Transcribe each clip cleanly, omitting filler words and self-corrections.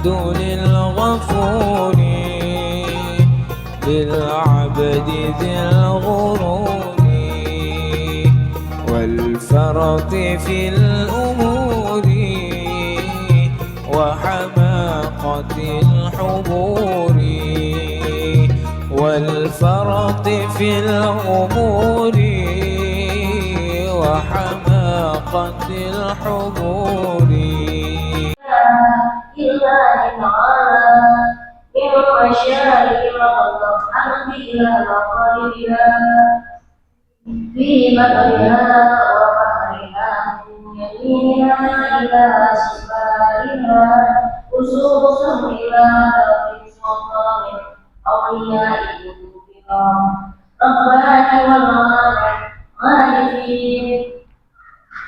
المجد للغفور للعبد ذي الغرور والفرط في الأمور وحماقة الحبور والفرط في الأمور وحماقة الحبور إلا تعالى من مشاعر الأرض إلى مغربها في مدرها وبحرها من يمينها إلى شمالها خصوصا إلى ذوي سلطان أوليائه الكرام ربنا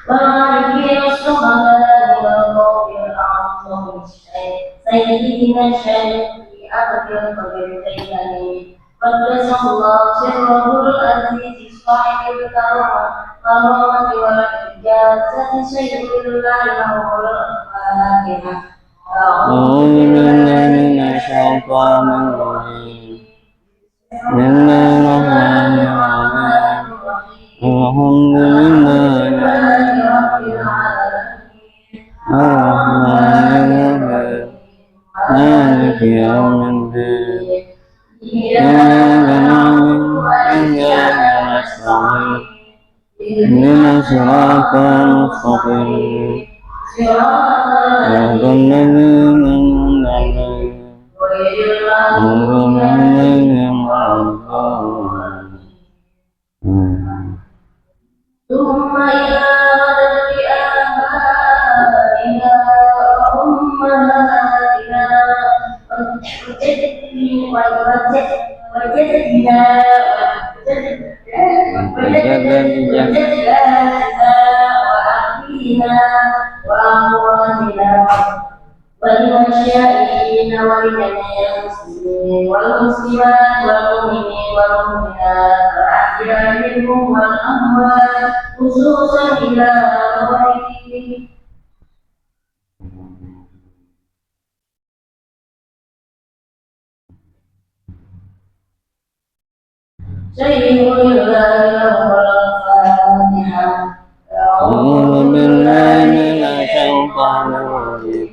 والعارفين الشهداء والروح الأعظم سيدنا الشيخ أبي القدر الجيلاني قدس الله سره العزيز صاحب الكرامة والإجازة سيد الله له الفاتحة أعوذ بالله من الشيطان الرجيم بسم الله الرحمن الرحيم الحمد لله رب العالمين الرحمن الرحيم مالك يوم الدين إياك نعبد وإياك نستعين اهدنا الصراط المستقيم صراط الذين أنعمت عليهم غير المغضوب عليهم ولا الضالين ثم إلى مدد آبائنا وأمهاتنا وأهلنا وأمواتنا وللمشائخين ولجميع المسلمين والمسلمات والمؤمنين والمؤمنات الأحياء منهم والأموات خصوصا إلى روحهم سيد الله له الفاتحة أعوذ بالله من الشيطان الرجيم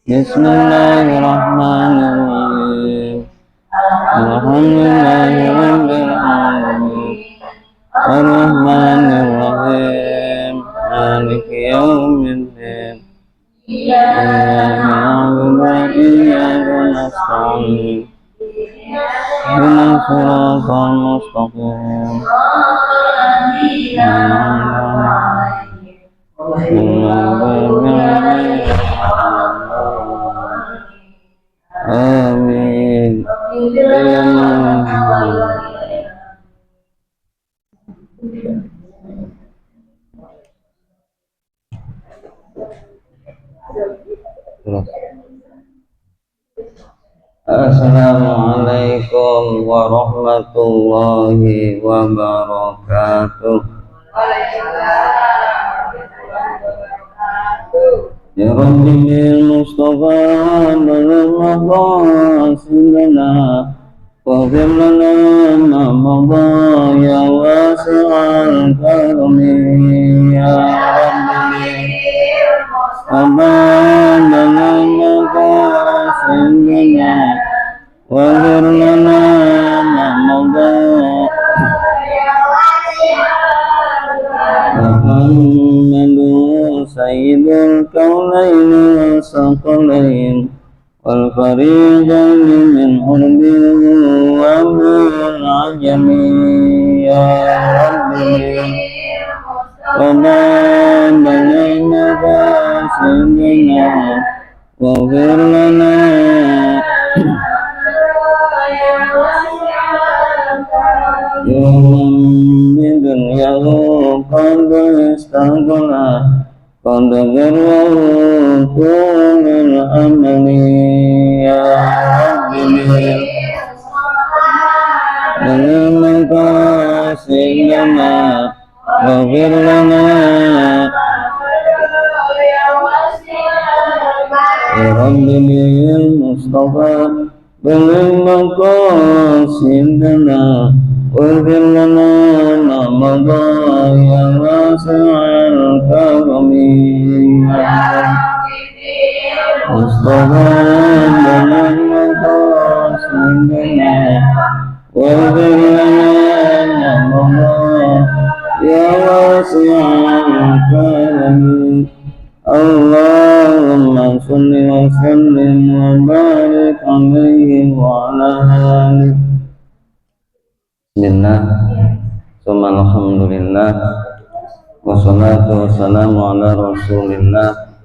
بسم الله الرحمن الرحيم الحمد لله رب العالمين الرحمن الرحيم مالك يوم الدين إياك نعبد وإياك نستعين اهدنا الصراط المستقيم آمين. Assalamualaikum warahmatullahi wabarakatuh. Ya Rabbi bil Mustafa balagh maqasidana waghfir lana ma madha ya wasi'al karami ya Rabbi balagh maqasidana waghfir lana ma madha Muhammadu sayyidul kaunaini wasaqalain wal farijaini min urbihi wa min ajami ya Rabbi Rabbana innaka sayyidina waghfir lana يوم بدنياه قد استغنى قد غره طول الأمل يا ربي ولمك سيدنا واغفر لنا ربه المصطفى بالمقاصدنا واغفر لنا ما مضى يا واسع الكرم مصطفى بالمقاصدنا واغفر لنا ما مضى يا واسع الكرم اللهم صل وسلم وبارك عليه وعلى آله. Bismillah, summa alhamdulillah, wassalatu wassalamu ala rasulillah.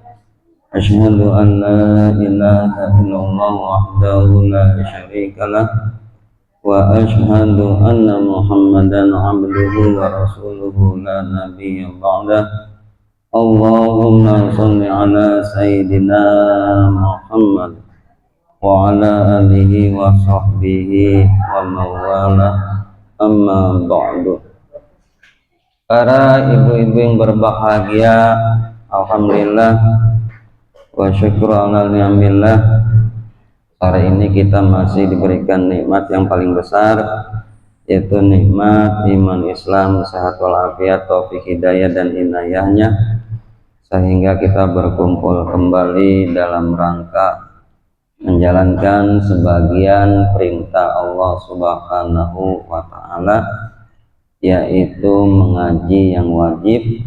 Asyhadu an la ilaha illallah wahdahu la syarika lah, wa asyhadu anna muhammadan abduhu wa rasuluhu la nabiyya ba'dah. Allahumma sholli ala sayyidina Muhammad wa ala alihi wa sahbihi wa mawala, amma ba'du. Para ibu-ibu yang berbahagia, alhamdulillah wa syukur ala ni'amillah, sore ini kita masih diberikan nikmat yang paling besar, yaitu nikmat iman Islam, sehat walafiat, taufik hidayah dan inayahnya, sehingga kita berkumpul kembali dalam rangka menjalankan sebagian perintah Allah Subhanahu wa Ta'ala, yaitu mengaji yang wajib,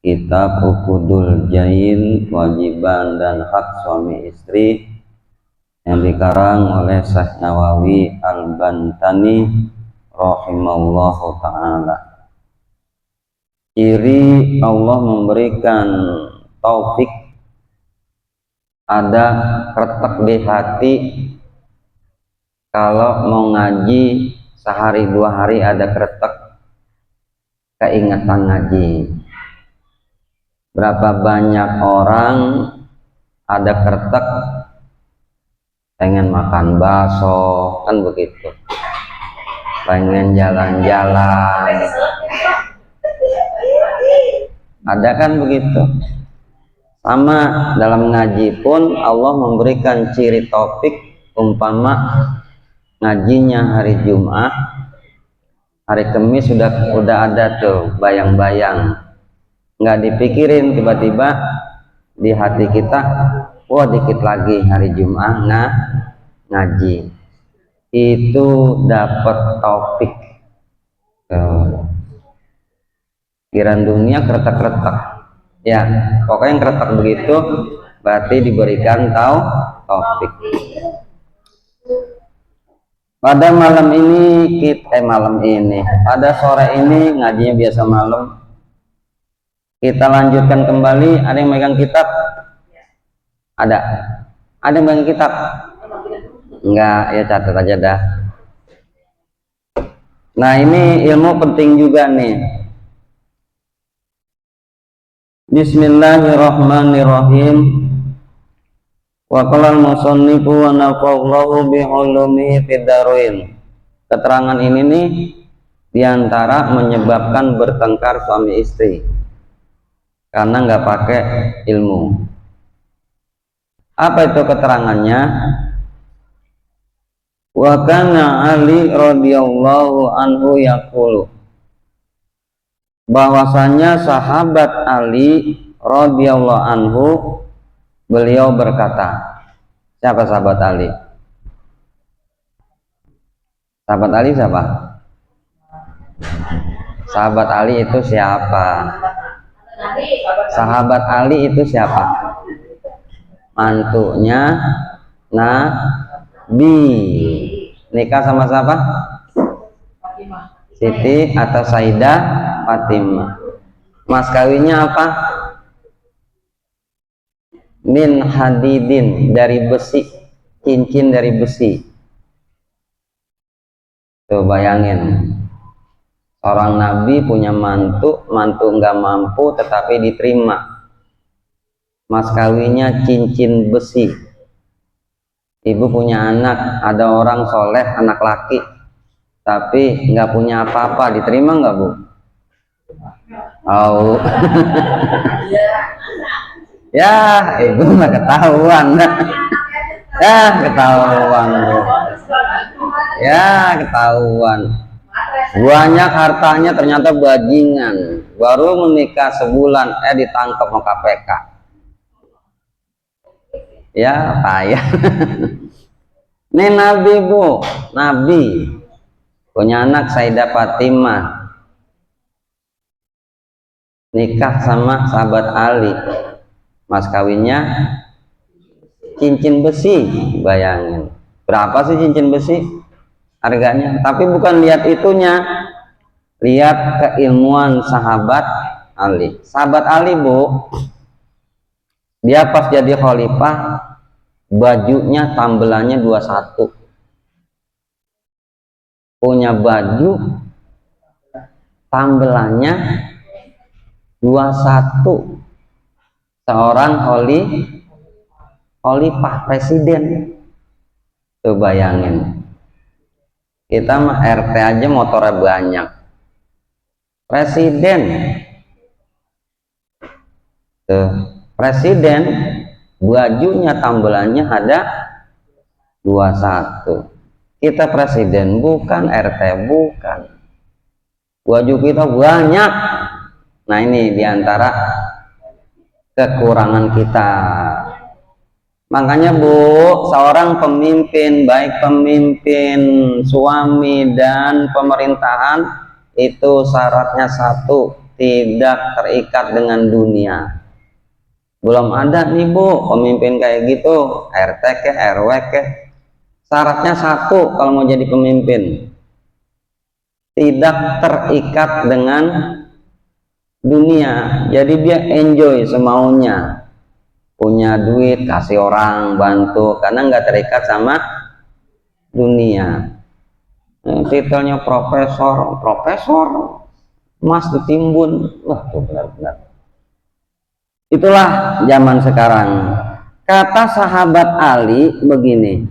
kitab Uqudul Jain, kewajiban dan hak suami istri, yang dikarang oleh Syekh Nawawi Al-Bantani rahimahullahu ta'ala. Ciri Allah memberikan taufik, ada kretek di hati, kalau mau ngaji sehari dua hari ada kretek keingatan ngaji. Berapa banyak orang ada kretek pengen makan bakso, kan begitu, pengen jalan-jalan, ada kan begitu. Sama dalam ngaji pun Allah memberikan ciri topik, umpama ngajinya hari Jumat, hari Kamis udah ada tuh bayang-bayang, nggak dipikirin, tiba-tiba di hati kita, wah dikit lagi hari Jumat ngaji, itu dapat topik. Pikiran dunia kretek-kretek, ya pokoknya yang kretek begitu berarti diberikan topik. Pada malam ini pada sore ini ngajinya biasa malam, kita lanjutkan kembali. Ada yang megang kitab? Ada yang megang kitab? Enggak, ya catat aja dah. Nah ini ilmu penting juga nih. Bismillahirrahmanirrahim. Wa qala al-musannifu wa nafa'allahu bi'ulumihi fid dharain. Keterangan ini nih diantara menyebabkan bertengkar suami istri karena nggak pakai ilmu. Apa itu keterangannya? Wa kana Ali radhiyallahu anhu yaqulu, bahwasanya sahabat Ali radhiyallahu anhu, beliau berkata. Siapa sahabat Ali? Sahabat Ali siapa? Sahabat Ali itu siapa? Sahabat Ali itu siapa? Mantunya Nabi. Nikah sama siapa? Siti atau Sayyidah Fatimah. Mas kawinnya apa? Min hadidin, dari besi, cincin dari besi. Tuh bayangin, seorang nabi punya mantu nggak mampu tetapi diterima. Mas kawinnya cincin besi. Ibu punya anak, ada orang soleh, anak laki, tapi nggak punya apa-apa, diterima nggak Bu? Oh. Ya, ibu mah ketahuan. Ya, ketahuan, Bu. Ya, ketahuan. Banyak hartanya ternyata bajingan. Baru menikah sebulan, ditangkap sama KPK. Ya, payah. Ini Nabi, Bu. Nabi. Punya anak Sayyidah Fatimah. Nikah sama sahabat Ali. Mas kawinnya cincin besi. Bayangin. Berapa sih cincin besi harganya? Tapi bukan lihat itunya. Lihat keilmuan sahabat Ali. Sahabat Ali, Bu. Dia pas jadi khalifah, bajunya tambelannya 21. Punya baju tambelannya 21. Seorang khalifah presiden. Tuh bayangin. Kita mah RT aja motornya banyak. Presiden. Tuh, presiden bajunya tambelannya ada 21. Kita presiden bukan, RT bukan. Baju kita banyak. Nah, ini diantara kekurangan kita. Makanya, Bu, seorang pemimpin, baik pemimpin suami dan pemerintahan, itu syaratnya satu, tidak terikat dengan dunia. Belum ada nih, Bu, pemimpin kayak gitu, RT ke, RW ke. Syaratnya satu kalau mau jadi pemimpin, tidak terikat dengan dunia. Jadi dia enjoy semaunya, punya duit kasih orang, bantu, karena nggak terikat sama dunia. Titelnya profesor, emas ditimbun. Wah, benar-benar. Itulah zaman sekarang. Kata sahabat Ali begini,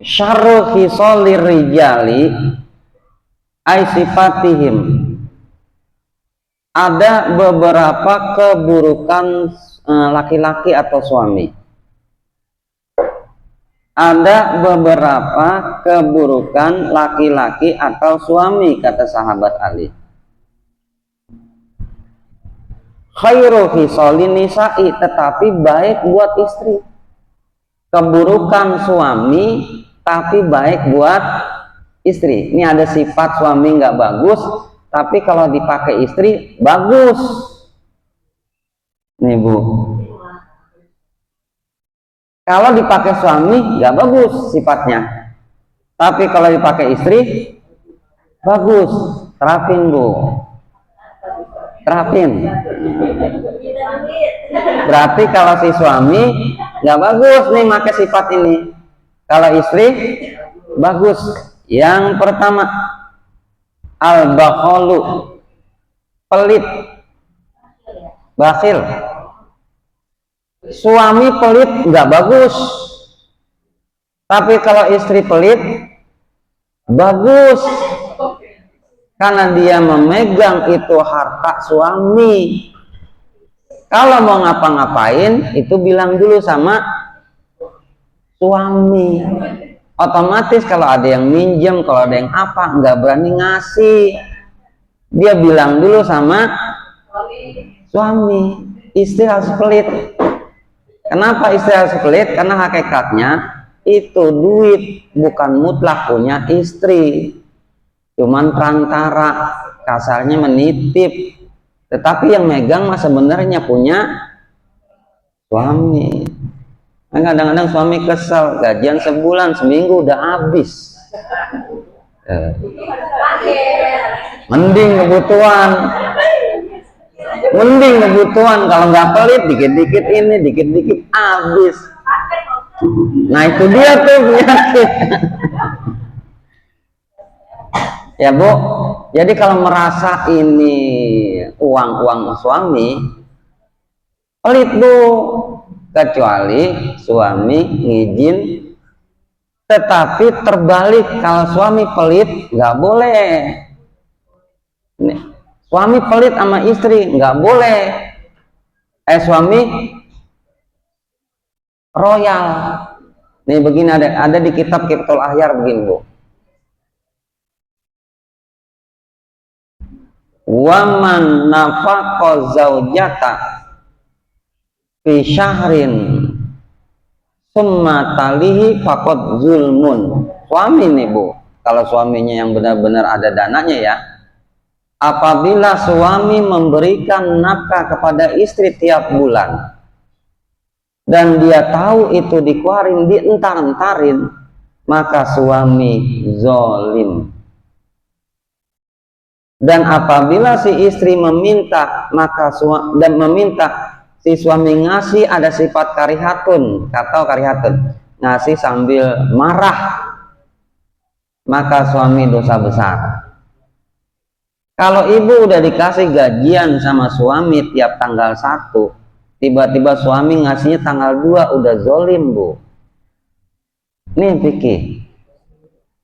syarru khisalir rijali ay sifatihim. Ada beberapa keburukan laki-laki atau suami. Ada beberapa keburukan laki-laki atau suami, kata sahabat Ali. Khairu khisalin nisa'i, tetapi baik buat istri. Keburukan suami tapi baik buat istri. Ini ada sifat suami nggak bagus, tapi kalau dipakai istri bagus. Nih, Bu. Kalau dipakai suami nggak bagus sifatnya, tapi kalau dipakai istri bagus. Terapin, Bu. Terapin. Berarti kalau si suami nggak bagus nih pakai sifat ini, kalau istri bagus. Yang pertama, al-bakholu, pelit, bakhil. Suami pelit nggak bagus, tapi kalau istri pelit bagus, karena dia memegang itu harta suami. Kalau mau ngapa-ngapain itu bilang dulu sama suami. Otomatis kalau ada yang minjem, kalau ada yang apa, nggak berani ngasih, dia bilang dulu sama suami. Istri harus pelit. Kenapa istri harus pelit? Karena hakikatnya itu duit bukan mutlak punya istri, cuman perantara, kasarnya menitip. Tetapi yang megang mah sebenarnya punya suami. Nah, kadang-kadang suami kesel, gajian sebulan, seminggu udah habis. Mending kebutuhan, kalau nggak pelit, dikit-dikit ini, dikit-dikit habis. Nah, itu dia tuh penyakit. Ya, Bu, jadi kalau merasa ini uang suami, pelit, Bu. Kecuali suami ngizin. Tetapi terbalik, kalau suami pelit nggak boleh. Suami pelit sama istri, nggak boleh. Suami royal. Nih begini, ada di kitab Kiftul Ahyar begini, Bu. Waman nafaqo zaujata fi syahrin summa talihi faqad zulmun. Suami nih, Bu, kalau suaminya yang benar-benar ada dananya ya, apabila suami memberikan nafkah kepada istri tiap bulan dan dia tahu itu dikeluarin, dientar-entarin, maka suami zolim. Dan apabila si istri meminta, maka si suami ngasih ada sifat karihatun, atau karihatun, ngasih sambil marah, maka suami dosa besar. Kalau ibu udah dikasih gajian sama suami tiap tanggal 1, tiba-tiba suami ngasihnya tanggal 2, udah zolim, Bu. Nih fikih.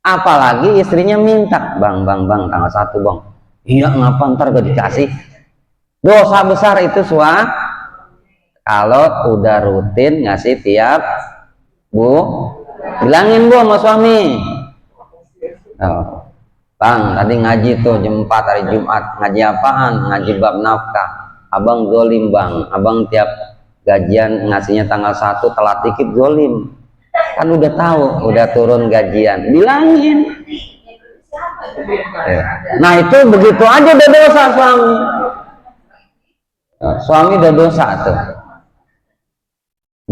Apalagi istrinya minta, bang tanggal 1 bang. Iya, ngapa ntar gak dikasih? Dosa besar itu, kalau udah rutin ngasih tiap, Bu, bilangin, Bu, sama suami. Oh, bang, tadi ngaji tuh jam 4 hari Jumat, ngaji apaan? Ngaji bab nafkah. Abang zolim, bang. Abang tiap gajian ngasihnya tanggal 1, telat dikit, zolim. Kan udah tahu, udah turun gajian, bilangin. Nah itu begitu aja udah dosa suami. Suami udah dosa tuh.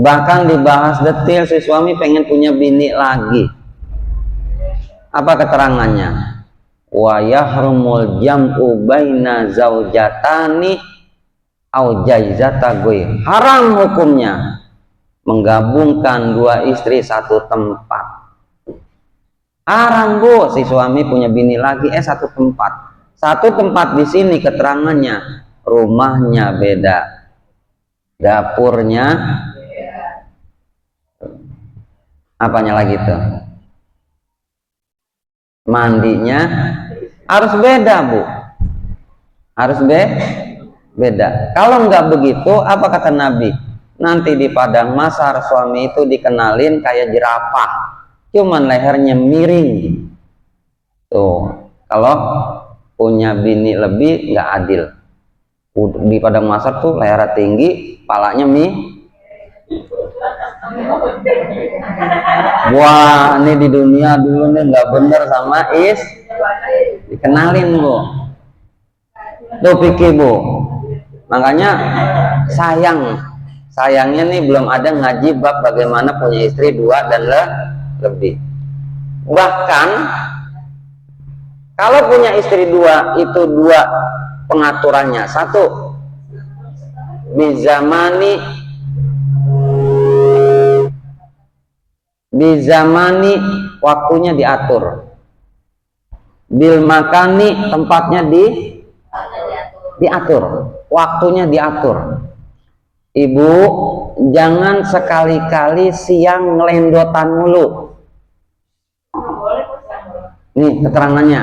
Bahkan dibahas detail, si suami pengen punya bini lagi. Apa keterangannya? Wa yahrumul jam'u baina zaujatani au jaizata gue. Haram hukumnya menggabungkan dua istri satu tempat. Haram, Bu, si suami punya bini lagi, satu tempat. Satu tempat di sini keterangannya, rumahnya beda, dapurnya, apanya lagi tuh? Mandinya harus beda, Bu. Harus beda. Kalau nggak begitu, apa kata Nabi? Nanti di padang mahsyar suami itu dikenalin kayak jerapah. Cuman lehernya miring. Tuh, kalau punya bini lebih nggak adil. Di padang mahsyar tuh lehernya tinggi, palanya wah, ini di dunia dulu nih nggak bener sama dikenalin, Bu. Tuh pikir, Bu. Makanya sayangnya nih belum ada ngaji bab bagaimana punya istri 2 dan lebih. Bahkan kalau punya istri 2 itu 2 pengaturannya. 1, bizamani waktunya diatur, bil makani tempatnya diatur, waktunya diatur. Ibu jangan sekali-kali siang ngelendotan mulu. Nih keterangannya,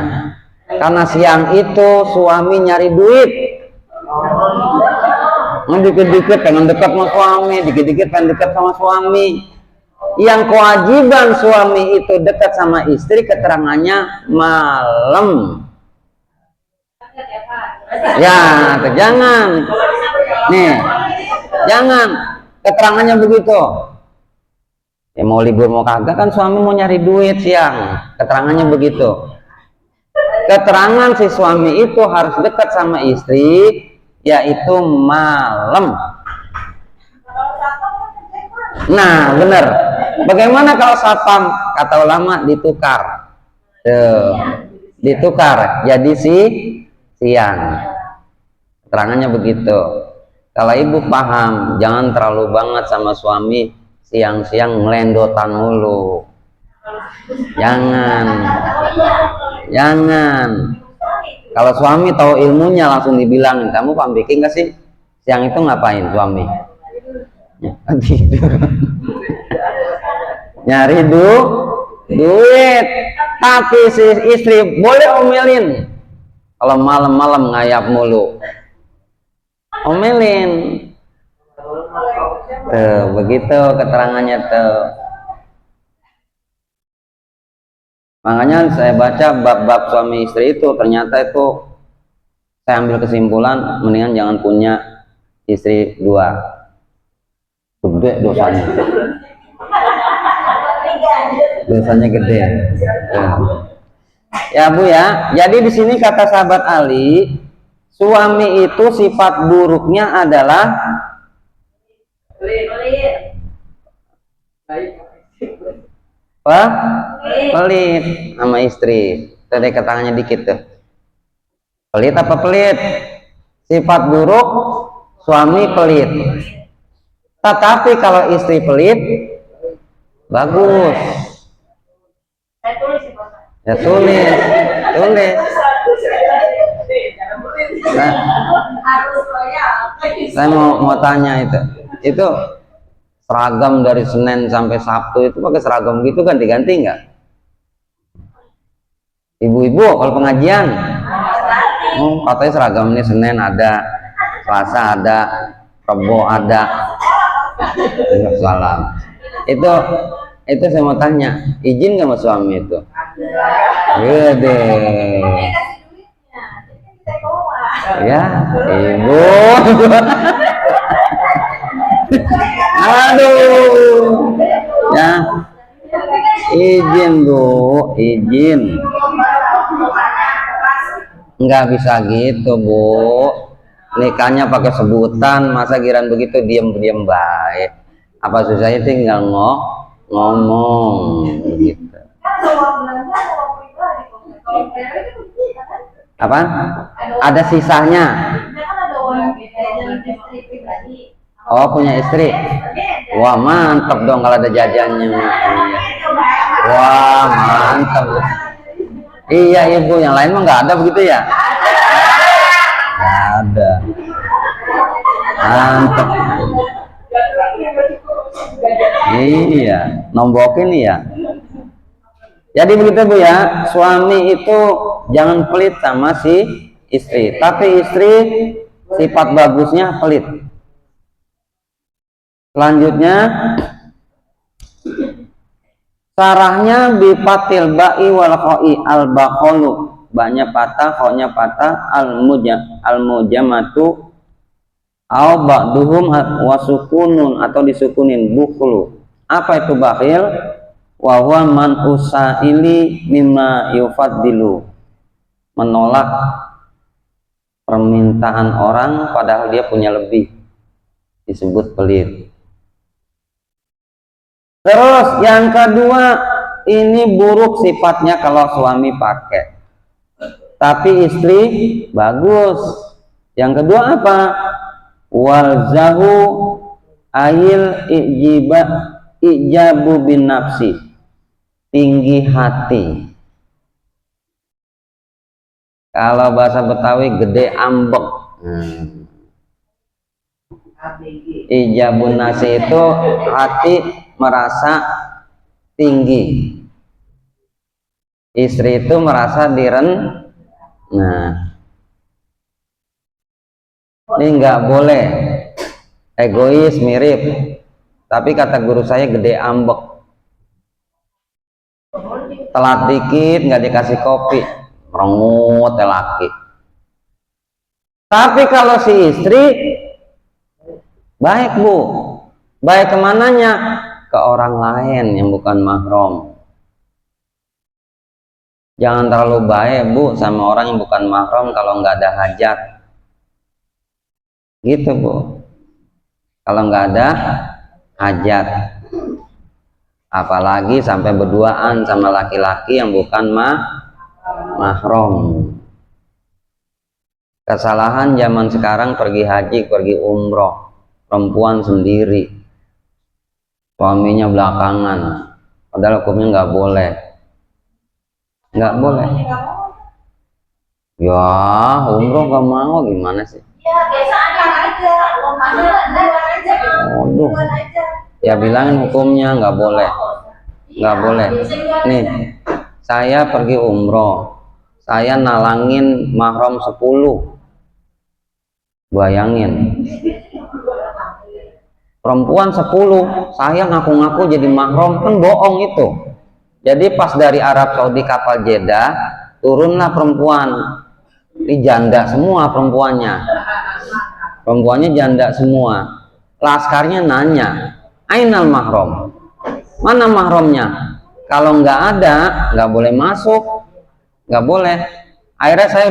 karena siang itu suami nyari duit, dikit-dikit pengen dekat sama suami, dikit-dikit pengen dekat sama suami. Yang kewajiban suami itu dekat sama istri, keterangannya malam. Ya, jangan. Nih, jangan. Keterangannya begitu. Ya mau libur mau kagak kan suami mau nyari duit siang. Keterangannya begitu. Keterangan si suami itu harus dekat sama istri, yaitu malam. Nah, benar. Bagaimana kalau satpam? Kata ulama ditukar. Ditukar jadi siang. Keterangannya begitu. Kalau ibu paham, jangan terlalu banget sama suami siang-siang ngelendotan mulu. Jangan. Kalau suami tahu ilmunya langsung dibilangin, kamu paham bikin gak sih? Siang itu ngapain suami? Tidur. Nyari duit. Tapi si istri boleh omelin. Kalau malam-malam ngayap mulu, omelin. Tuh, begitu keterangannya tuh. Makanya saya baca bab-bab suami istri itu, ternyata itu saya ambil kesimpulan mendingan jangan punya istri dua, gede dosanya. Dosanya gede. Ya Bu ya. Jadi di sini kata sahabat Ali, suami itu sifat buruknya adalah apa? Pelit sama istri. Tadi ketangannya dikit tuh. Pelit apa pelit? Sifat buruk suami pelit. Tetapi kalau istri pelit bagus. Ya tulis. Nah, saya mau tanya itu seragam dari Senin sampai Sabtu itu pakai seragam gitu kan diganti nggak? Ibu-ibu kalau pengajian, katanya seragam ini Senin ada, Selasa ada, Rebo ada. Salam. Itu saya mau tanya, izin nggak sama suami itu? Gede. Ya, ibu. Aduh. Ya. Izin Bu, izin. Nggak bisa gitu Bu. Nikahnya pakai sebutan, masa giran begitu diam-diam baik. Apa susahnya tinggal ngomong gitu. Apa? Ada sisanya. Oh punya istri. Wah mantap dong kalau ada jajannya. Wah mantap. Iya ibu, yang lain mah nggak ada begitu ya? Nggak ada. Mantap. Iya, nombokin ya. Jadi begitu Bu ya, suami itu jangan pelit sama si istri, tapi istri sifat bagusnya pelit. Selanjutnya sarahnya bifatil ba'i wal kha'i al baqalu, banyak patah, kha'nya patah, al mujamatu au ba'duhum wasukunun atau disukunin bukhlu. Apa itu bakhil? Wa huwa man usaili mimma yufaddilu, menolak permintaan orang padahal dia punya lebih, disebut pelit. Terus yang kedua, ini buruk sifatnya kalau suami pakai, tapi istri bagus. Yang kedua apa? Walzahu ayil ijabu bin nafsi, tinggi hati. Kalau bahasa Betawi gede ambek. Ijabun nasi itu hati merasa tinggi, istri itu merasa nah ini nggak boleh egois mirip, tapi kata guru saya gede ambek, telat dikit nggak dikasih kopi merengut laki. Tapi kalau si istri baik Bu, baik kemananya? Ke orang lain yang bukan mahram. Jangan terlalu baik Bu sama orang yang bukan mahram kalau nggak ada hajat, gitu Bu. Kalau nggak ada hajat, apalagi sampai berduaan sama laki-laki yang bukan mahram. Kesalahan zaman sekarang pergi haji, pergi umroh, perempuan sendiri, suaminya belakangan, padahal hukumnya nggak boleh. Ya umroh nggak mau gimana sih? Ya biasa aja, Waduh. Ya bilangin hukumnya nggak boleh. Nih saya pergi umroh saya nalangin mahram 10. Bayangin, perempuan 10, saya ngaku-ngaku jadi mahram, kan bohong itu. Jadi pas dari Arab Saudi kapal Jeddah, turunlah perempuan. Ini janda semua perempuannya janda semua. Laskarnya nanya, ainal mahram, mana mahramnya? Kalau nggak ada, nggak boleh masuk, nggak boleh. Akhirnya saya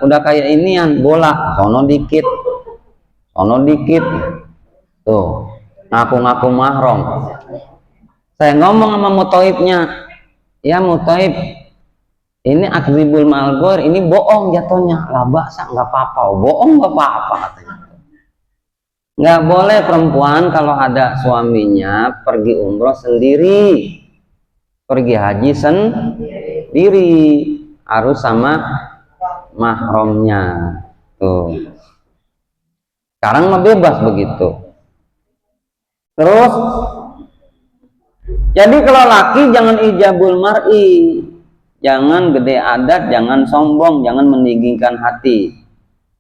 udah kayak inian bola, sono dikit tuh, ngaku-ngaku mahram. Saya ngomong sama mutoibnya, ya mutoib, ini akzibul malgor, ini bohong jatuhnya. Lah bahasa nggak apa-apa, bohong nggak apa-apa katanya. Nggak boleh perempuan kalau ada suaminya pergi umroh sendiri, pergi haji sendiri, harus sama mahramnya. Tuh, sekarang mah bebas begitu. Terus jadi kalau laki jangan ijabul mar'i, jangan gede adat, jangan sombong, jangan meninggikan hati.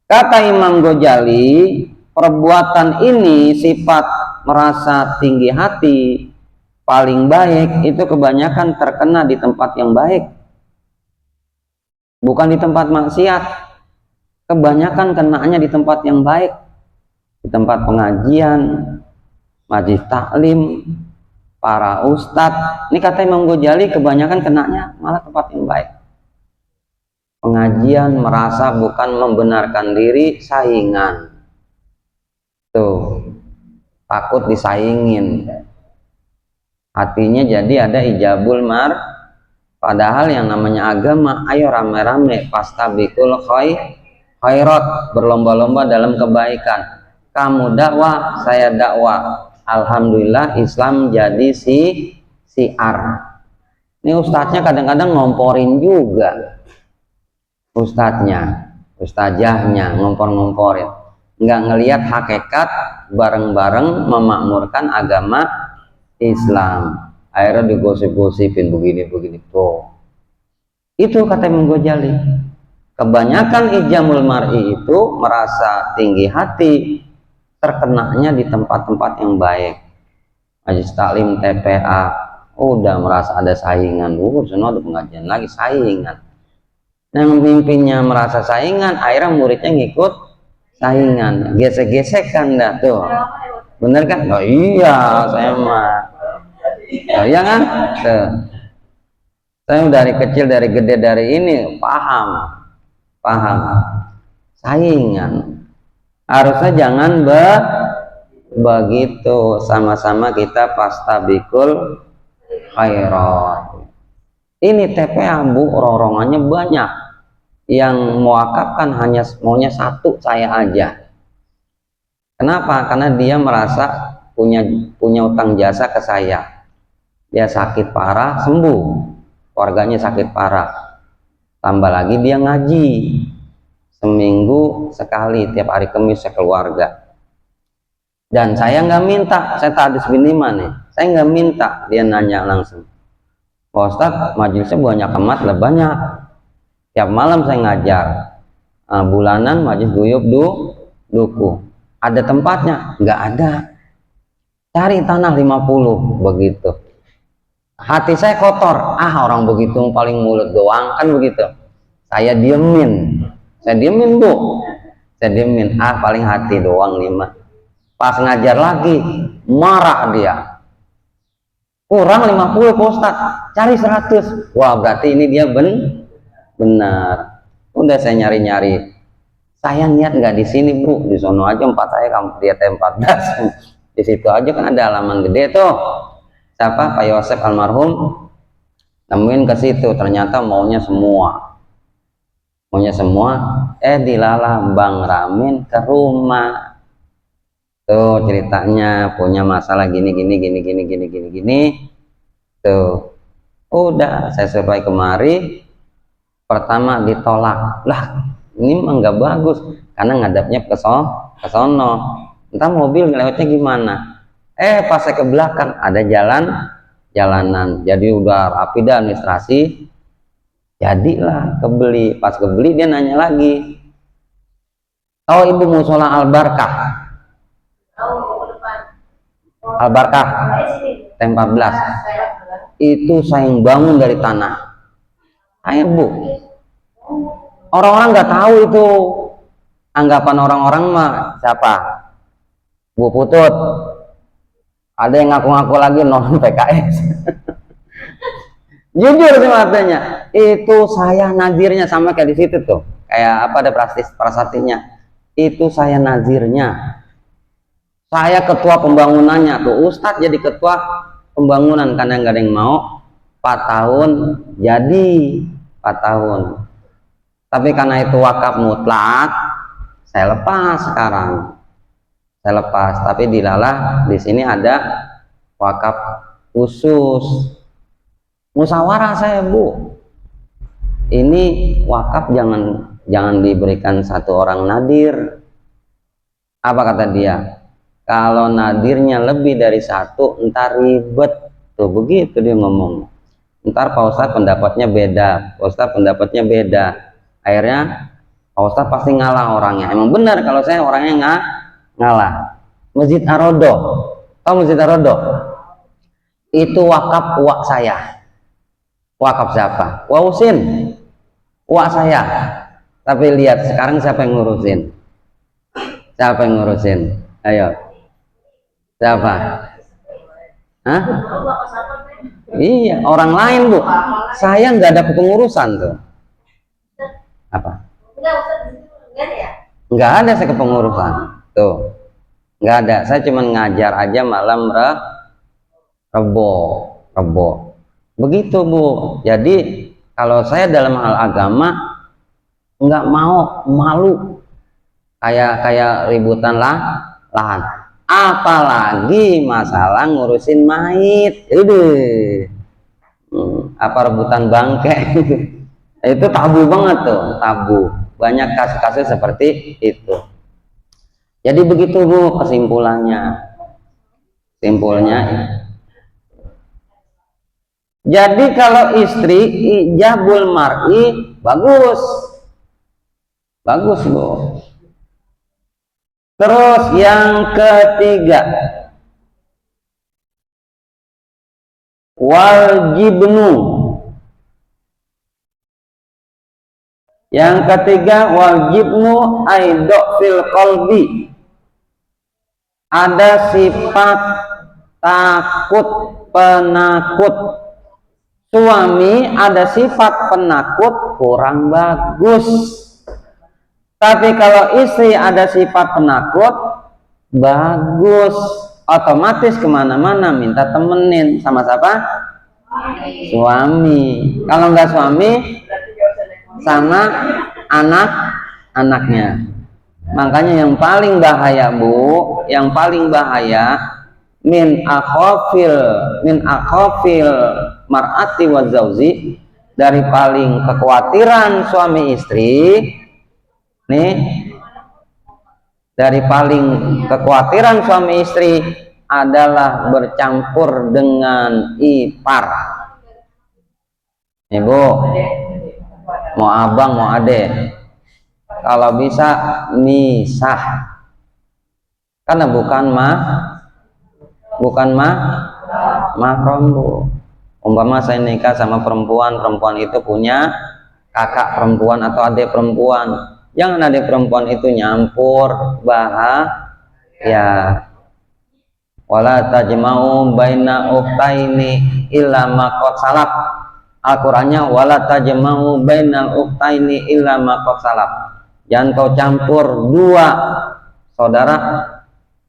Kata Imam Ghazali, perbuatan ini sifat merasa tinggi hati paling baik itu kebanyakan terkena di tempat yang baik, bukan di tempat maksiat. Kebanyakan kenanya di tempat yang baik, di tempat pengajian, majelis taklim, para ustadz. Ini kata Imam Ghazali, kebanyakan kenanya malah tempat yang baik. Pengajian merasa bukan membenarkan diri, saingan. Tuh, takut disaingin. Hatinya jadi ada ijabul mar. Padahal yang namanya agama, ayo rame-rame, fastabiqul khairat, berlomba-lomba dalam kebaikan. Kamu dakwah, saya dakwah. Alhamdulillah Islam jadi siar. Ini ustadznya kadang-kadang ngomporin juga. Ustazahnya ngompor-ngomporin. Nggak ngelihat hakikat bareng-bareng memakmurkan agama Islam. Akhirnya digosip-gosipin begini tuh. Itu kata Imam Ghazali. Kebanyakan ijamul mar'i itu merasa tinggi hati, terkenanya di tempat-tempat yang baik. Majelis taklim, TPA, udah merasa ada saingan. Semua ada pengajian lagi saingan. Yang pemimpinnya merasa saingan, akhirnya muridnya ngikut saingan, gesek-gesekan dah tuh. Bener kan? Oh iya, saya mah. Oh iya kan? Tuh. Saya dari kecil, dari gede, dari ini paham. Saingan. Harusnya jangan begitu, sama-sama kita fastabiqul khairat. Ini TPA Bu, rorongannya banyak. Yang mewakafkan hanya maunya satu, saya aja. Kenapa? Karena dia merasa punya utang jasa ke saya. Dia sakit parah, sembuh. Keluarganya sakit parah. Tambah lagi dia ngaji. Seminggu sekali, tiap hari Kamis sekeluarga. Dan saya nggak minta, saya tadis biniman nih. Saya nggak minta, dia nanya langsung. Pak Ustadz, majelisnya banyak amat lah, banyak. Tiap malam saya ngajar. Bulanan majelis guyub duku. Ada tempatnya? Nggak ada. Cari tanah 50, begitu. Hati saya kotor. Orang begitu paling mulut doang, kan begitu. Saya diemin Bu. Saya diemin. Paling hati doang nih mah. Pas ngajar lagi, marah dia. Kurang 50 Pak Ustadz, cari 100. Wah, berarti ini dia benar. Udah saya nyari-nyari. Saya niat nggak di sini Bu, di sono aja 4 saya, kamu dia 14. Di situ aja kan ada halaman gede tuh. Siapa? Pak Yosef almarhum. Nemuin ke situ, ternyata maunya semua. Dilalah Bang Ramin ke rumah. Tuh ceritanya punya masalah gini. Tuh. Udah saya survei kemari. Pertama ditolak. Lah, ini mah nggak bagus karena ngadapnya ke sono. Entah mobil lewatnya gimana. Pas saya ke belakang ada jalanan. Jadi udah rapi dah administrasi. Jadilah kebeli. Pas kebeli dia nanya lagi, tahu ibu musola Al-Barkah? Al-Barkah T14 itu saya yang bangun dari tanah. Ayo bu, orang-orang nggak tahu itu. Anggapan orang-orang mah siapa? Bu Putut. Ada yang ngaku-ngaku lagi non PKS. Jujur sih matanya, itu saya nazirnya, sama kayak di situ tuh, kayak apa ada prasatinya, itu saya nazirnya, saya ketua pembangunannya tuh. Ustadz jadi ketua pembangunan karena nggak ada yang mau. 4 tahun jadi 4 tahun, tapi karena itu wakaf mutlak saya lepas. Sekarang saya lepas, tapi dilalah di sini ada wakaf khusus. Musyawarah saya bu, ini wakaf jangan diberikan satu orang nadir. Apa kata dia? Kalau nadirnya lebih dari satu ntar ribet tuh, begitu dia ngomong. Ntar Pak Ustadz pendapatnya beda, Pak Ustadz pendapatnya beda, akhirnya Pak Ustadz pasti ngalah orangnya. Emang benar kalau saya orangnya ngalah. Masjid Ar-Rodo, tahu Masjid Ar-Rodo? Itu wakaf uak saya. Wakaf siapa? Wausin, uak saya. Tapi lihat sekarang siapa yang ngurusin? Siapa yang ngurusin? Ayo, siapa? Hah? Iya, orang lain bu. Saya nggak ada kepengurusan tuh. Apa? Nggak ada saya kepengurusan tuh. Nggak ada. Saya cuma ngajar aja malam Rebo. Begitu bu. Jadi kalau saya dalam hal agama nggak mau malu kayak ributan lahan, apalagi masalah ngurusin mayit. Apa rebutan bangke. Itu tabu banget tuh, tabu. Banyak kasus-kasus seperti itu. Jadi begitu bu kesimpulannya. Jadi kalau istri ijabul mar'i bagus bu. Terus yang ketiga, wajibnu. Yang ketiga wajibnu aido fil qalbi. Ada sifat takut penakut. Suami ada sifat penakut kurang bagus. Tapi kalau istri ada sifat penakut bagus. Otomatis kemana-mana minta temenin sama siapa? Suami. Kalau nggak suami sama anak-anaknya. Makanya yang paling bahaya bu, yang paling bahaya min akhofil mar'ati wa zauzi, dari paling kekhawatiran suami istri nih, dari paling kekhawatiran suami istri adalah bercampur dengan ipar. Ibu, mau abang mau adek, kalau bisa misah, karena bukan mahram bu. Umpama saya nikah sama perempuan itu punya kakak perempuan atau adik perempuan, jangan adik perempuan itu nyampur bahaya. Wala tajma'u baina ukhtaini illa ma qad salaf. Al-Qur'annya wala tajma'u bainal ukhtaini illa ma qad salaf. Jangan kau campur dua saudara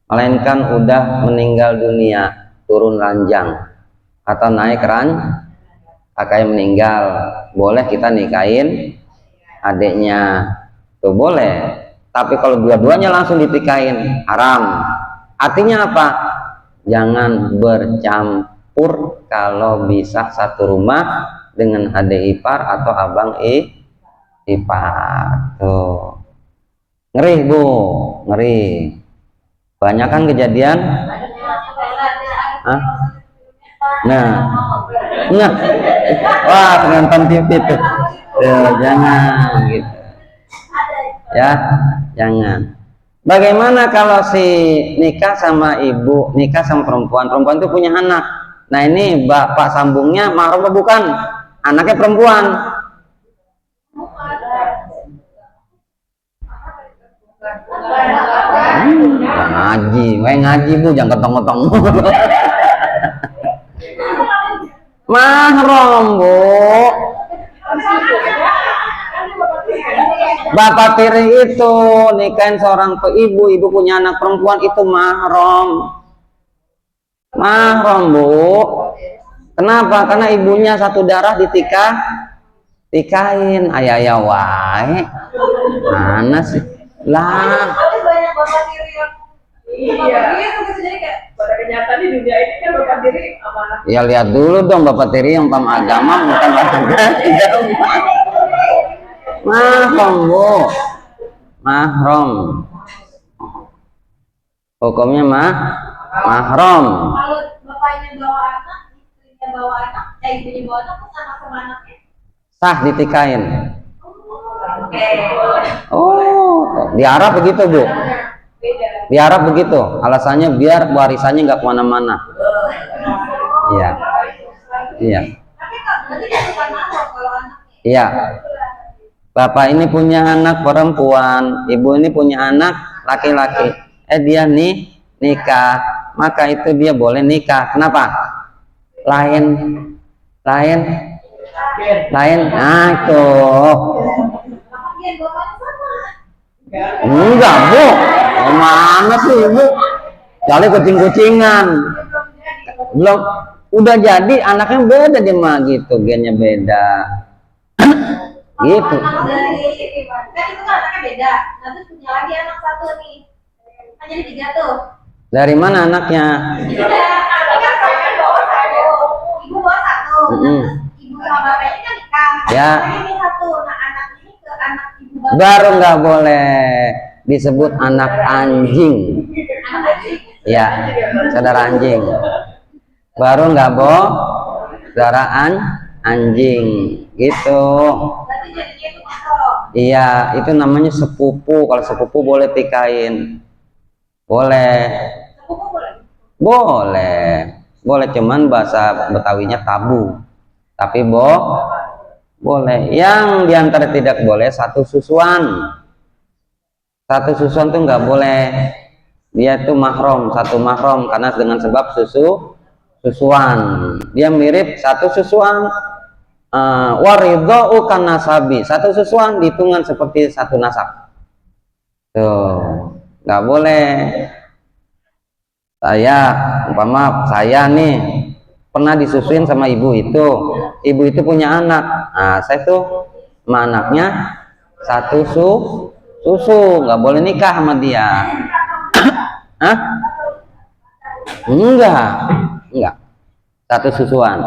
melainkan udah meninggal dunia, turun ranjang atau naik kakaknya meninggal, boleh kita nikahin adiknya tuh boleh. Tapi kalau dua-duanya langsung ditikahin haram. Artinya apa? Jangan bercampur kalau bisa satu rumah dengan adik ipar atau abang ipar tuh. Ngeri bu, ngeri. Banyak kan kejadian. Hah? Nah, wah penonton TV tuh. Jangan gitu. Ya, jangan. Bagaimana kalau si nikah sama ibu, nikah sama perempuan, perempuan itu punya anak. Nah ini bapak sambungnya mahram apa bukan? Anaknya perempuan. Ngaji, ngaji bu, jangan ketong-ketong. Mahram bu. Bapak tiri itu nikahin seorang ibu, ibu punya anak perempuan itu mahram. Mahram bu. Kenapa? Karena ibunya satu darah tikahin. Ayah wae. Mana sih? Lah. Banyak bapak tiri yang jadi kayak pada kenyataan di dunia ini kan bapak tiri apa anak? Ya lihat dulu dong bapak tiri yang paham agama bukan olahraga. Mahram bu, mahram. Hukumnya mahram. Kalau bapaknya bawa anak, istrinya bawa anak, ibunya bawa anak, sama anaknya. Sah ditikahin. Oke. Oh, di Arab begitu bu. Di Arab begitu. Alasannya biar warisannya nggak kemana-mana. Iya. Iya. Tapi berarti kan bukan mahram kalau anaknya. Iya. Bapak ini punya anak perempuan, ibu ini punya anak laki-laki. Dia nikah, maka itu dia boleh nikah. Kenapa? Lain. Nah itu. Enggak bu, mana sih ibu? Kali kucing-kucingan. Belum, udah jadi anaknya beda dia mah gitu, gennya beda. Gitu. Kan itu kan anaknya beda. Nah terus punya lagi anak satu nih. Kan jadi 3 tuh. Dari mana anaknya? Kan saya bawa satu. Ibu bawa satu. Ibu sama bapaknya kan nikah. Ya. Ini satu. Nah anak ini ke anak ibu bapak. Baru nggak boleh disebut anak anjing. Anak anjing. Ya, saudara anjing. Baru nggak saudara anjing gitu. Berarti jadinya itu mahram. Iya, itu namanya sepupu. Kalau sepupu boleh tikahin. Boleh. Sepupu boleh. Boleh, cuman bahasa Betawinya tabu. Tapi boleh. Yang diantara tidak boleh satu susuan. Satu susuan tuh nggak boleh. Dia tuh mahram, satu mahram karena dengan sebab susuan. Dia mirip satu susuan. Waridha'u kan nasabi. Satu susuan dihitungan seperti satu nasab. Tuh, nggak boleh. Saya nih pernah disusuin sama ibu itu punya anak. Nah saya tuh sama anaknya satu susu, nggak boleh nikah sama dia. Hah? Enggak, satu susuan.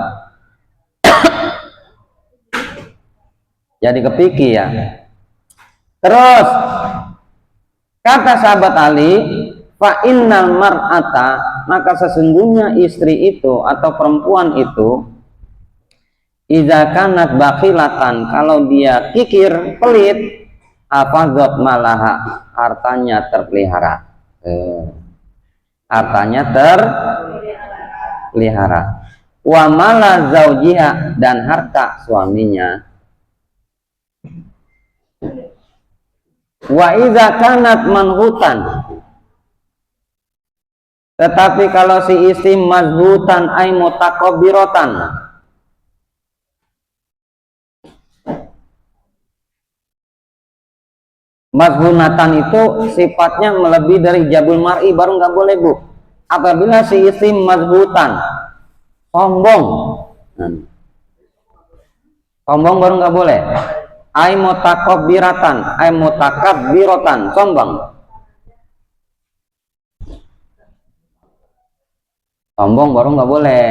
Jadi kepiki ya. Terus kata sahabat Ali, fa innal mar'ata, maka sesungguhnya istri itu atau perempuan itu idza kanat bakhilatan, kalau dia kikir, pelit, hafazat malaha, hartanya terpelihara. Hartanya terpelihara. Wa mala zaujiha, dan harta suaminya. Wa idza kanat manhutan, tetapi kalau si istri mazhutan ay mutakabiratan, mazhunatan itu sifatnya melebihi dari jabul mar'i, baru nggak boleh bu. Apabila si istri mazhutan, sombong, sombong baru nggak boleh. Ay mutakabiratan, ay mutakabbiratan, sombong. Sombong baru nggak boleh.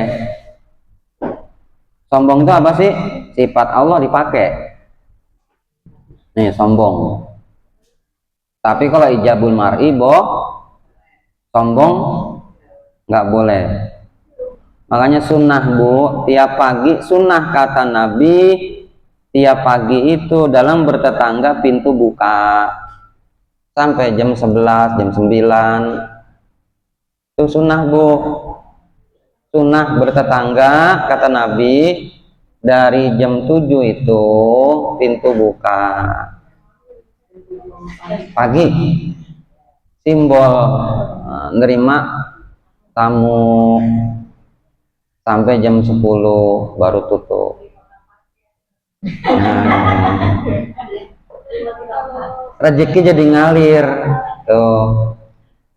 Sombong itu apa sih? Sifat Allah dipakai. Nih sombong. Tapi kalau ijabul mar'i sombong nggak boleh. Makanya sunnah bu, tiap pagi sunnah kata Nabi tiap pagi itu dalam bertetangga pintu buka sampai jam 11, jam 9. Itu sunnah Bu, sunnah bertetangga kata Nabi. Dari jam 7 itu pintu buka pagi, simbol nerima tamu. Sampai jam 10 baru tutup. Rezeki jadi ngalir tuh.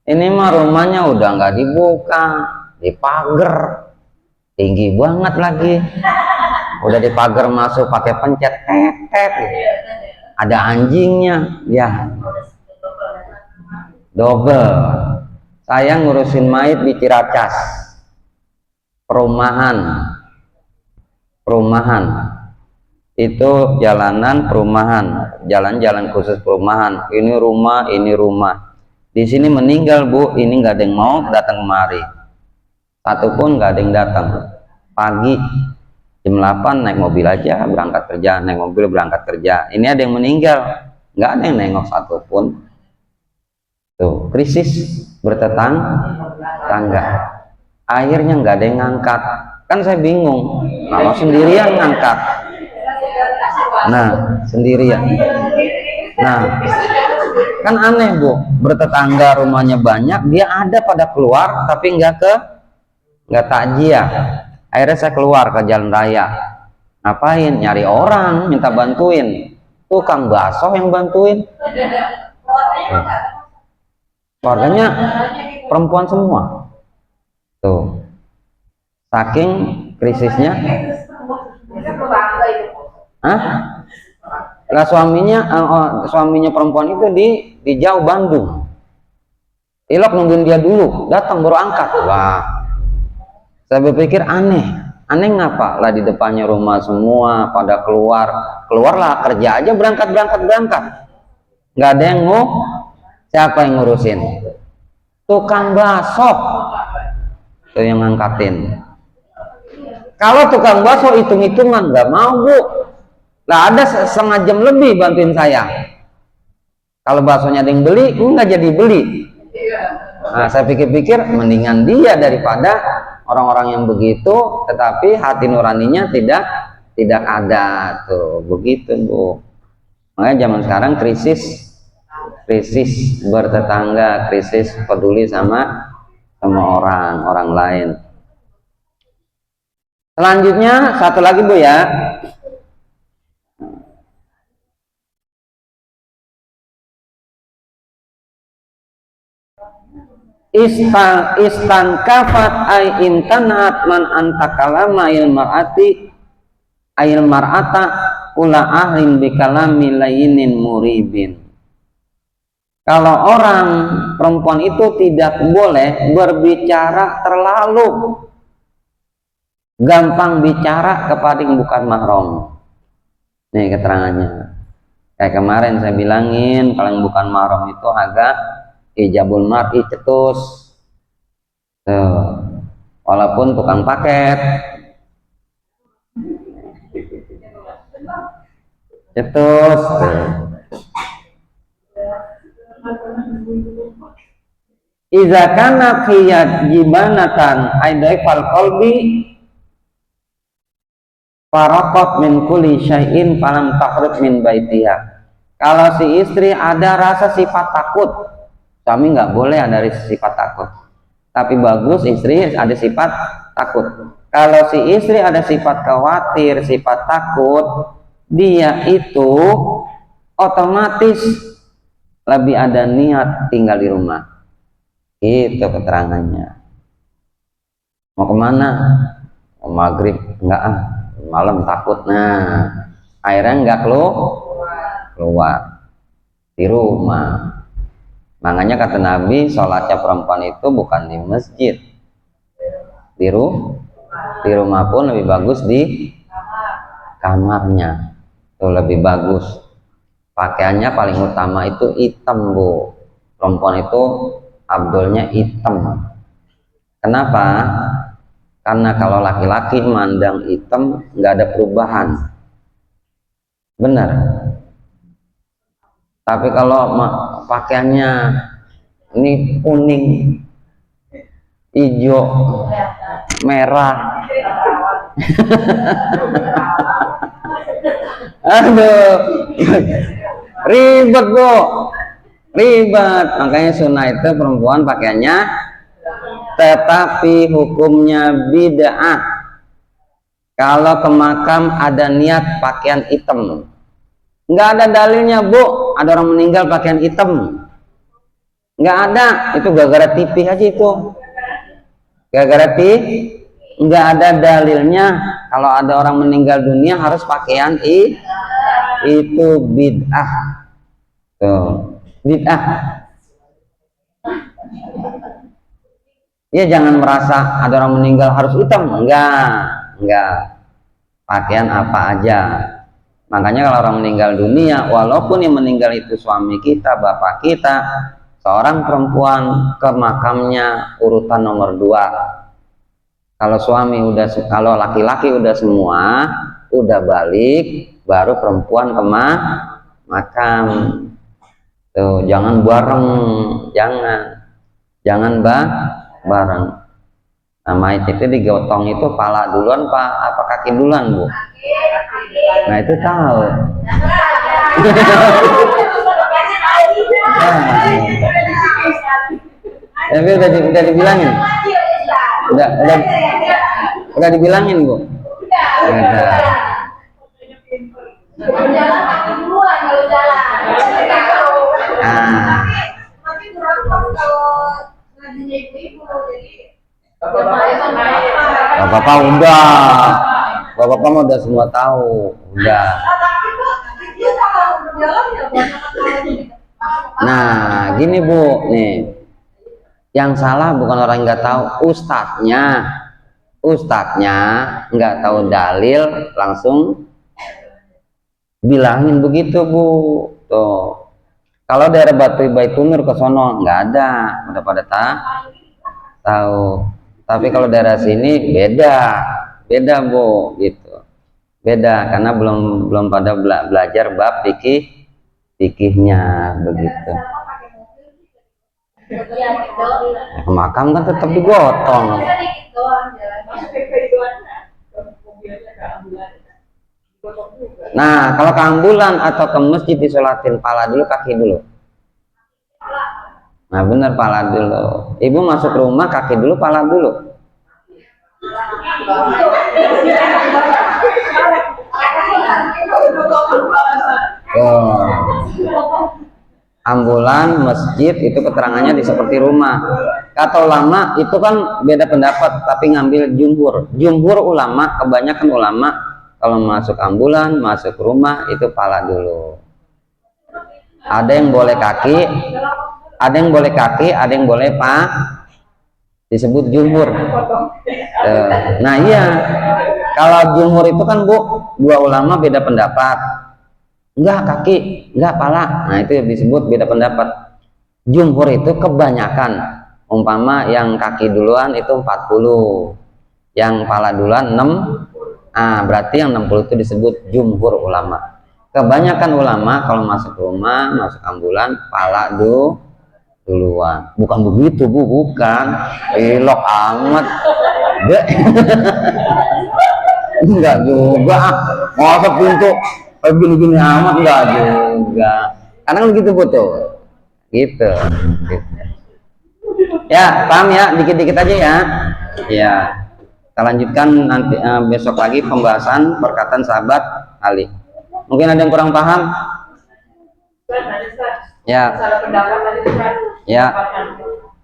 Ini mah rumahnya udah nggak dibuka, dipagar, tinggi banget lagi. Udah dipagar masuk pakai pencet, tet, ada anjingnya, ya double. Saya ngurusin mayit di Ciracas, perumahan itu jalanan perumahan, jalan-jalan khusus perumahan. Ini rumah di sini meninggal Bu, ini nggak ada yang mau datang kemari, satupun nggak ada yang datang. Pagi jam 8 naik mobil aja berangkat kerja, naik mobil berangkat kerja. Ini ada yang meninggal, nggak ada yang nengok satupun. Tuh, krisis bertetangga. Akhirnya nggak ada yang ngangkat. Kan saya bingung, kalau sendirian ngangkat. Nah, sendirian. Nah, kan aneh Bu, bertetangga rumahnya banyak, dia ada pada keluar tapi nggak takjiah. Akhirnya saya keluar ke jalan raya. Ngapain? Nyari orang minta bantuin. Tukang bakso yang bantuin. Keluarganya perempuan semua. Tuh. Saking krisisnya. Hah? Lah suaminya perempuan itu di jauh Bandung. Ilok nungguin dia dulu, datang baru angkat. Wah. Saya berpikir aneh ngapa? Lah di depannya rumah semua pada keluarlah kerja aja, berangkat. Nggak ada yang siapa yang ngurusin? Tukang bakso itu yang ngangkatin. Kalau tukang bakso hitung-hitungan nggak mau Bu. Lah ada setengah jam lebih bantuin saya. Kalau baksonya ada yang beli, nggak jadi beli. Nah, saya pikir-pikir mendingan dia daripada orang-orang yang begitu, tetapi hati nuraninya tidak ada tuh, begitu Bu. Makanya zaman sekarang krisis bertetangga, krisis peduli sama orang lain. Selanjutnya satu lagi Bu ya. Istan kafat ay intanat man antakalama il mar'ata ula ahlim bikalami layinin muribin. Kalau orang perempuan itu tidak boleh berbicara terlalu gampang bicara kepada yang bukan mahram. Nih keterangannya. Kayak kemarin saya bilangin, kalau yang bukan mahram itu agak ijabul mar'i cetus. Walaupun tukang paket cetus. Iza kana khiyat jibanatan aidaifal qalbi farakot min kulli syai'in falam takhrut min baitiha. Kalau si istri ada rasa sifat takut, suami nggak boleh ada sifat takut, tapi bagus istri ada sifat takut. Kalau si istri ada sifat khawatir, sifat takut, dia itu otomatis lebih ada niat tinggal di rumah. Itu keterangannya. Mau kemana? Mau maghrib? Enggak malam takut. Nah, akhirnya enggak keluar di rumah. Makanya kata Nabi, sholatnya perempuan itu bukan di masjid, di rumah pun lebih bagus di kamarnya. Itu lebih bagus. Pakaiannya paling utama itu hitam Bu. Perempuan itu abdolnya hitam. Kenapa? Karena kalau laki-laki mandang hitam nggak ada perubahan. benar. Tapi kalau pakaiannya ini kuning, hijau, merah, aduh, ribet bu, ribet. Makanya sunnah itu perempuan pakaiannya, tetapi hukumnya bid'ah. Kalau ke makam ada niat pakaian hitam, nggak ada dalilnya bu. Ada orang meninggal pakaian hitam, nggak ada. Itu gara-gara TV aja itu, gara-gara TV. Nggak ada dalilnya kalau ada orang meninggal dunia harus pakaian itu bid'ah. Tuh, bid'ah. Ya jangan merasa ada orang meninggal harus hitam, enggak. Pakaian apa aja. Makanya kalau orang meninggal dunia, walaupun yang meninggal itu suami kita, bapak kita, seorang perempuan ke makamnya urutan nomor 2. Kalau suami udah, kalau laki-laki udah semua, udah balik, baru perempuan ke makam. Tuh, jangan bareng, jangan bareng. Nah, mayat itu digotong itu pala duluan Pak, apa kaki duluan Bu? Nah itu tahu. Tapi udah dibilangin. Udah dibilangin Bu. Udah. Jalan kaki duluan kalau jalan. Nah. Tapi kurang kalau ngajinya ibu-ibu jadi. Bapak udah. Bapak mah udah semua tahu, udah. Nah, gini Bu, nih. Yang salah bukan orang yang nggak tahu, ustadznya nggak tahu dalil langsung bilangin begitu Bu. Tuh. Kalau daerah Baitunur ke sono nggak ada, udah pada tahu. Tapi kalau daerah sini beda Bu, gitu. Beda karena belum pada belajar bab fikihnya begitu. Ke makam kan tetap digotong. Nah, kalau ke ambulan atau ke masjid disolatin, pala dulu, kaki dulu. Nah, bener, pala dulu. Ibu masuk rumah, kaki dulu, pala dulu. Oh. Ambulan, masjid itu keterangannya di seperti rumah. Kata ulama itu kan beda pendapat, tapi ngambil jumhur ulama, kebanyakan ulama kalau masuk ambulan, masuk rumah itu pala dulu. Ada yang boleh kaki, ada yang boleh disebut jumhur. Nah iya, kalau jumhur itu kan Bu, dua ulama beda pendapat. Enggak kaki, enggak pala. Nah itu disebut beda pendapat. Jumhur itu kebanyakan. Umpama yang kaki duluan itu 40, yang pala duluan 6. Berarti yang 60 itu disebut jumhur ulama. Kebanyakan ulama kalau masuk rumah, masuk ambulan, pala duluan. Bukan begitu Bu, bukan. Elok amat. Enggak juga. Masa pintu gini-gini amat, enggak juga. Karena kan begitu betul. Gitu. Ya, paham ya? Dikit-dikit aja ya. Ya. Kita lanjutkan nanti besok lagi pembahasan perkataan sahabat Ali. Mungkin ada yang kurang paham? Ya. Salah pendapat tadi kan. Ya.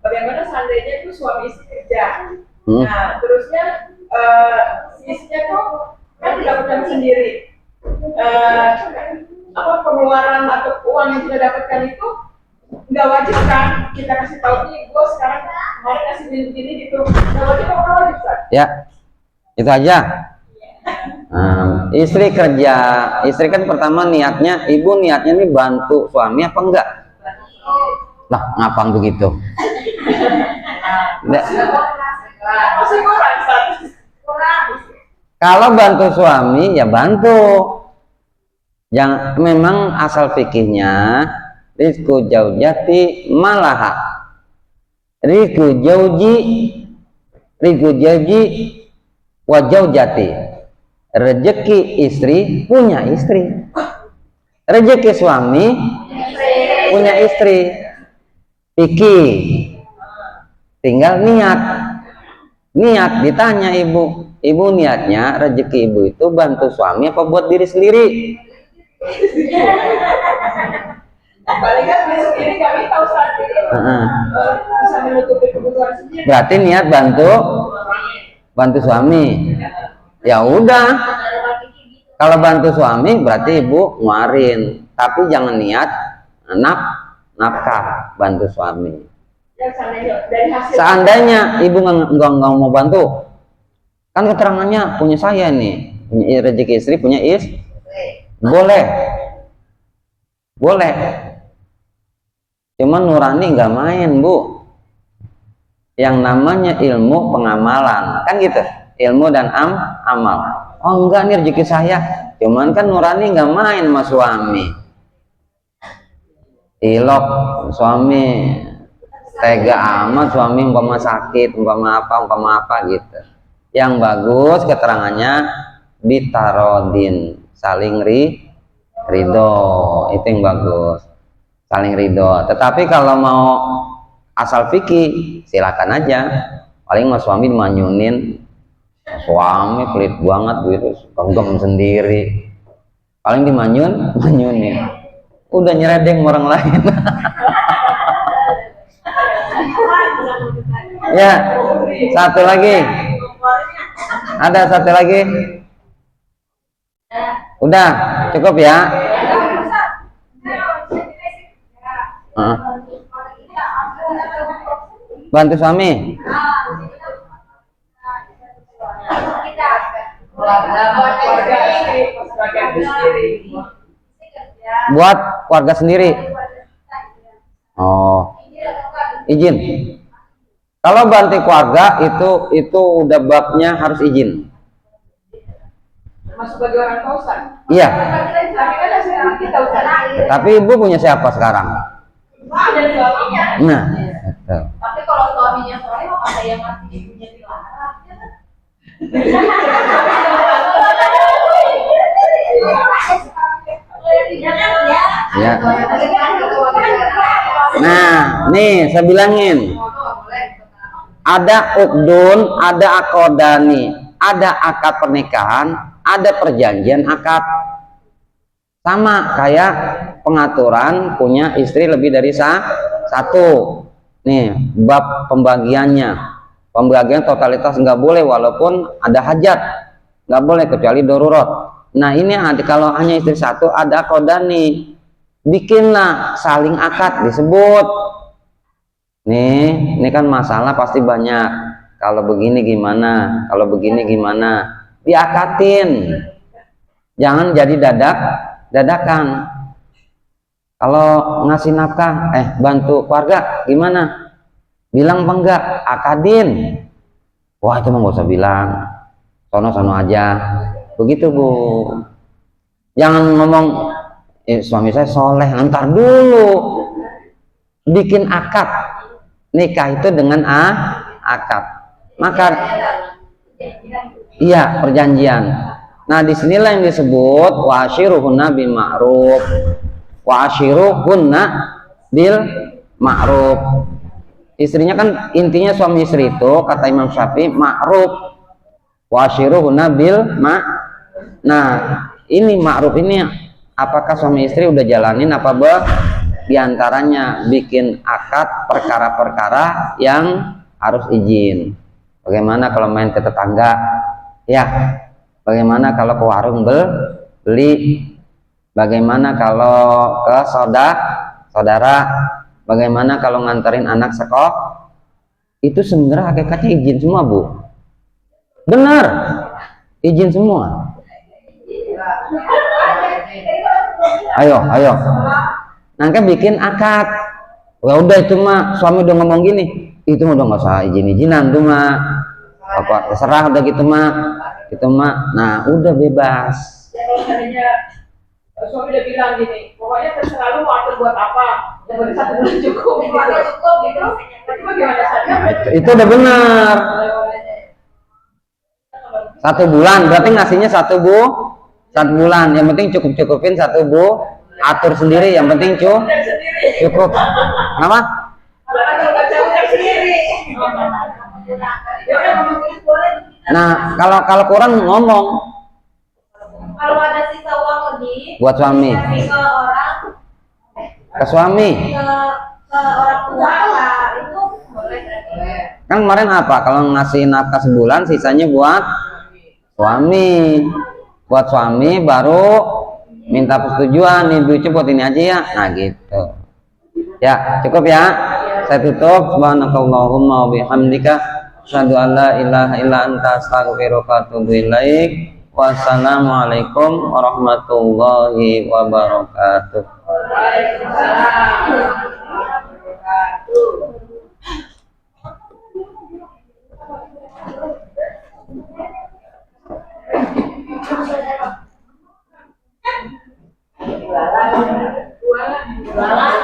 Bagaimana seandainya itu suami istri kerja. Nah, terusnya si istrinya tuh kan mendapatkan sendiri. Pengeluaran atau uang yang kita dapatkan itu nggak wajib kan kita kasih tahu nih gue sekarang kemarin kasih begini gitu, nggak wajib apa wajib kan? Ya itu aja. Istri kerja, istri kan pertama niatnya, ibu niatnya nih bantu suami apa enggak? Lah ngapang begitu? Kalau bantu suami ya bantu. Jangan, memang asal fikihnya rizku jaujati malaha, rizku jauji wa jaujati, rezeki istri punya istri, rezeki suami punya istri. Fikih tinggal niat ditanya ibu niatnya rezeki ibu itu bantu suami apa buat diri sendiri? Palingan diri sendiri kami tahu saat ini bisa menutupi kebutuhan sendiri. Berarti niat bantu suami. Ya udah, kalau bantu suami berarti ibu nguarin, tapi jangan niat nafkah bantu suami. Ya, dari hasil Seandainya ibu nggak mau bantu, kan keterangannya punya saya nih, punya rezeki istri punya boleh, cuman nurani nggak main bu. Yang namanya ilmu pengamalan kan gitu, ilmu dan amal. Oh enggak, nih rezeki saya, cuman kan nurani nggak main sama suami. Ilok suami tega amat, suami umpama sakit, umpama apa gitu. Yang bagus keterangannya bitarodin, saling ridho, itu yang bagus, saling ridho. Tetapi kalau mau asal fikih silakan aja, paling mas suami dimanyunin, suami pelit banget gitu, genggam sendiri, paling manyunin, udah nyeredeng orang lain. Ya, satu lagi, ada satu lagi, udah cukup ya. Bantu suami. Buat keluarga sendiri. Oh, izin. Kalau bantu keluarga itu udah babnya harus izin. masuk bagi orang tua Ustaz. Iya. Tapi kan hasil kita Ustaz. Tapi ibu punya siapa sekarang? Ada suaminya. Nah, betul. Tapi kalau suaminya soleh, kok ada yang masih ibunya dilarang? Ya. Nah, nih saya bilangin. Ada ukdun, ada akodani, ada akad pernikahan, ada perjanjian akad. Sama kayak pengaturan punya istri lebih dari satu. Nih, bab pembagiannya. Pembagian totalitas nggak boleh walaupun ada hajat. Nggak boleh kecuali darurat. Nah, ini kalau hanya istri satu ada akodani. Bikinlah saling akad disebut. Nih, ini kan masalah pasti banyak. Kalau begini gimana? Kalau begini gimana? Diakatin. Jangan jadi dadakan. Kalau ngasih nafkah, bantu keluarga gimana? Bilang apa enggak? Akadin. Wah, itu mah nggak usah bilang. Sono aja. Begitu bu. Jangan ngomong suami saya soleh. Ntar dulu. Bikin akad. Nikah itu dengan akad. Maka iya perjanjian. Nah disinilah yang disebut wa ashiruhunna bil ma'ruf. Wa ashiruhunna bil ma'ruf. Istrinya kan intinya suami istri itu kata Imam Syafi'i ma'ruf. Wa ashiruhunna bil Nah ini ma'ruf ini apakah suami istri udah jalanin apa diantaranya bikin akad perkara-perkara yang harus izin. Bagaimana kalau main ke tetangga? Ya. Bagaimana kalau ke warung beli? Bagaimana kalau ke saudara? Bagaimana kalau nganterin anak sekolah? Itu sebenarnya hakikatnya izin semua bu. Benar, izin semua. Ayo. Nangka bikin akad. Ya udah itu mah suami udah ngomong gini, itu mah udah nggak usah izinan tuh mah. Apa terserah udah gitu mah. Nah udah bebas. Kalau seandainya suami udah bilang gini, pokoknya terserah lu mau atur buat apa, yang penting 1 bulan cukup. Keluarga cukup gitu. Tapi bagaimana saja? Nah, itu udah benar. 1 bulan berarti ngasihnya 1 bulan. Yang penting cukup-cukupin 1 atur sendiri, yang penting cukup. Kenapa? Kalau nggak cewek sendiri. Ya udah ngomongin boleh. Nah, kalau Quran ngomong Kalau ada sisa uang lebih buat suami, kasih ke orang, ke suami. ke orang tua Pak, itu boleh berarti. Kan kemarin apa? Kalau ngasih nafkah sebulan, sisanya buat suami. Buat suami baru minta persetujuan, nih duitnya buat ini aja ya. Nah gitu. Ya cukup ya. Saya tutup. Subhanakallahumma wa bihamdika asyhadu an la ilaha illa anta astaghfiruka wa atubu ilaik. Wassalamualaikum warahmatullahi wabarakatuh. Waalaikumsalam. Jualan.